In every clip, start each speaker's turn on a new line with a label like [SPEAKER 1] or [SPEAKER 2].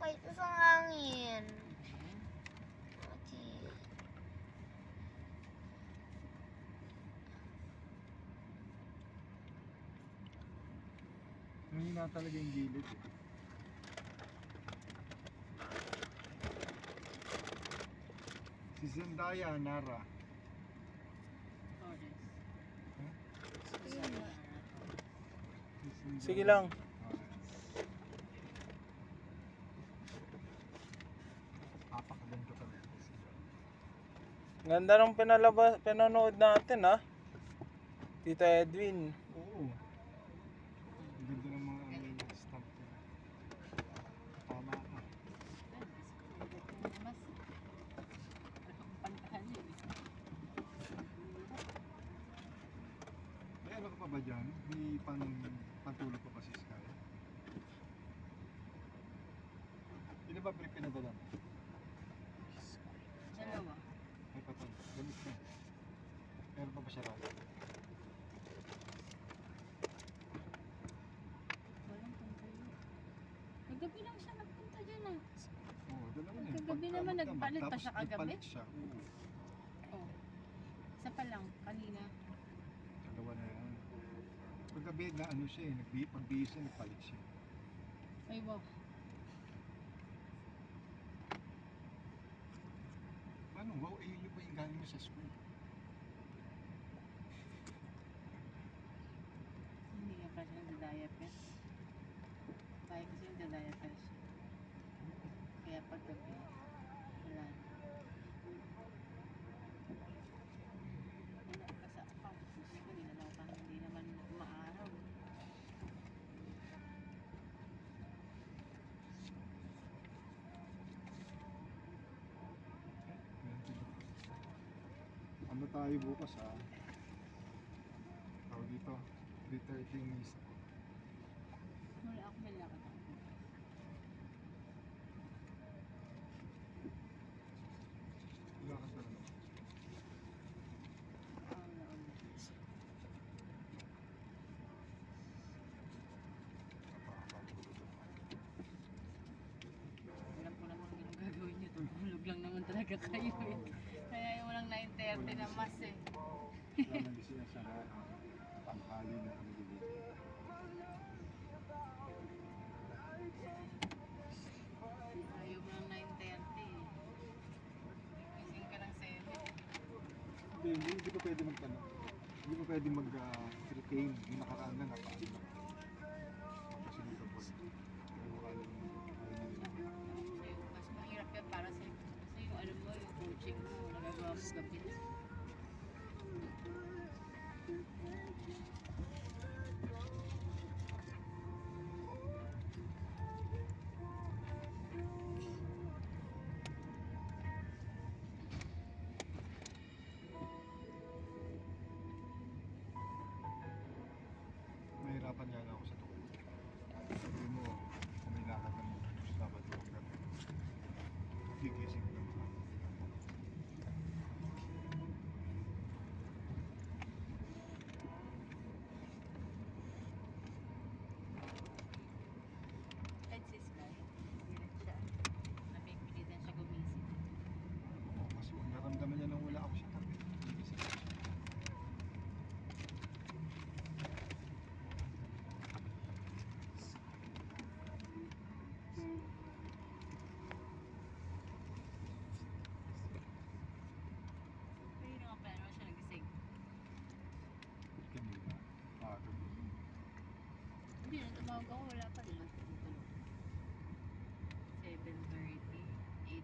[SPEAKER 1] Kahit isang hangin. Okay.
[SPEAKER 2] Mahina talaga yung gilid eh. Si Zendaya, Nara.
[SPEAKER 3] Torres.
[SPEAKER 2] Huh?
[SPEAKER 1] Ayun nga.
[SPEAKER 2] Si Zendaya.
[SPEAKER 4] Sige lang.
[SPEAKER 2] Papakaganda talaga.
[SPEAKER 4] Ganda ng pinanood natin ha. Tita Edwin.
[SPEAKER 2] Oo. Ang ganda ng mga stamp ko. Tama ka.
[SPEAKER 3] Mas pantahan yun eh.
[SPEAKER 2] May ano ka pa ba dyan? May pantulog pa ba si Sky? Ilan ba brief pinadala?
[SPEAKER 3] Dalawa.
[SPEAKER 2] May patol. Gamit ka. Meron pa ba siya raw?
[SPEAKER 3] Walang punta yun. Kagabi lang siya nagpunta dyan ah.
[SPEAKER 2] Oo, dalawa na.
[SPEAKER 3] Kagabi naman, nagpalit pa siya kagabi?
[SPEAKER 2] Nagpalit siya, oo.
[SPEAKER 3] Oh. Isa pa lang, kanina.
[SPEAKER 2] Dalawa na yan. Paggabi na ano siya eh, pagbihis siya, nagpalit siya.
[SPEAKER 3] Ay wow.
[SPEAKER 2] Ano, wow, eh yun ba yung galing mo sa school?
[SPEAKER 3] Hindi nga pa siya nagda-diaper. Kaya kasi yung nagda-diaper siya. Kaya paggabi, wala na. Wala ka sa campus. Hindi naman maaraw.
[SPEAKER 2] Ano tayo bukas ha? Tawag dito, 3:30 misa.
[SPEAKER 3] Wala ako may lakad ako.
[SPEAKER 2] Wala ka talaga.
[SPEAKER 3] Wala ulit. Alam ko naman yung gagawin niyo. Tulog lang naman talaga kayo eh. Kaya yung walang 9:30 na mas eh.
[SPEAKER 2] Wala nang gising sa tanghali na kami dito.
[SPEAKER 3] Ayaw mo ng 9:30 eh. Gising ka ng 7.
[SPEAKER 2] Hindi pa pwede magtanong. Hindi pa pwede mag-retain. Yung nakaraan na napaano na. Kasi dito po. Pero alam mo,
[SPEAKER 3] Sa'yo, mas mahirap yan para sa'yo. Kasi yung alam mo, yung coaching mo, nagagawa mo gabi.
[SPEAKER 2] mahirapan nga na ako sa tulog. Sabi mo, kung may lakad ng Sabado ang gabi. Gigising ka naman.
[SPEAKER 3] Kahit si Sky, pilit siya. Napipilitan siya gumising.
[SPEAKER 2] Oo, kasi kung naramdaman niya nang wala ako sa tabi, gigising ka siya.
[SPEAKER 3] Pero nga pa naman siya nagising.
[SPEAKER 2] Kanina, pagod.
[SPEAKER 3] Hindi, nung tumawag ako, wala pa naman. 7:30, 8.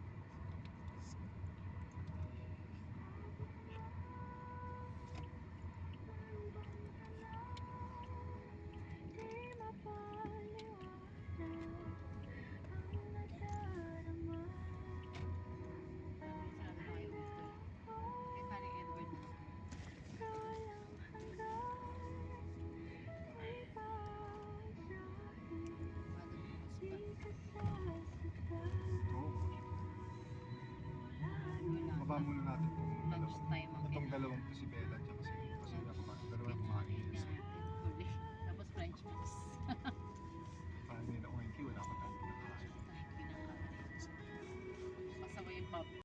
[SPEAKER 3] Sabi na kayo gusto. Kay paring Edward na.
[SPEAKER 2] Oo. Baba muna natin
[SPEAKER 3] Lunch time ang
[SPEAKER 2] itong
[SPEAKER 3] kailangan.
[SPEAKER 2] dalawang to si Bella at si kasi ako dalawa kumain.
[SPEAKER 3] Tapos French fries.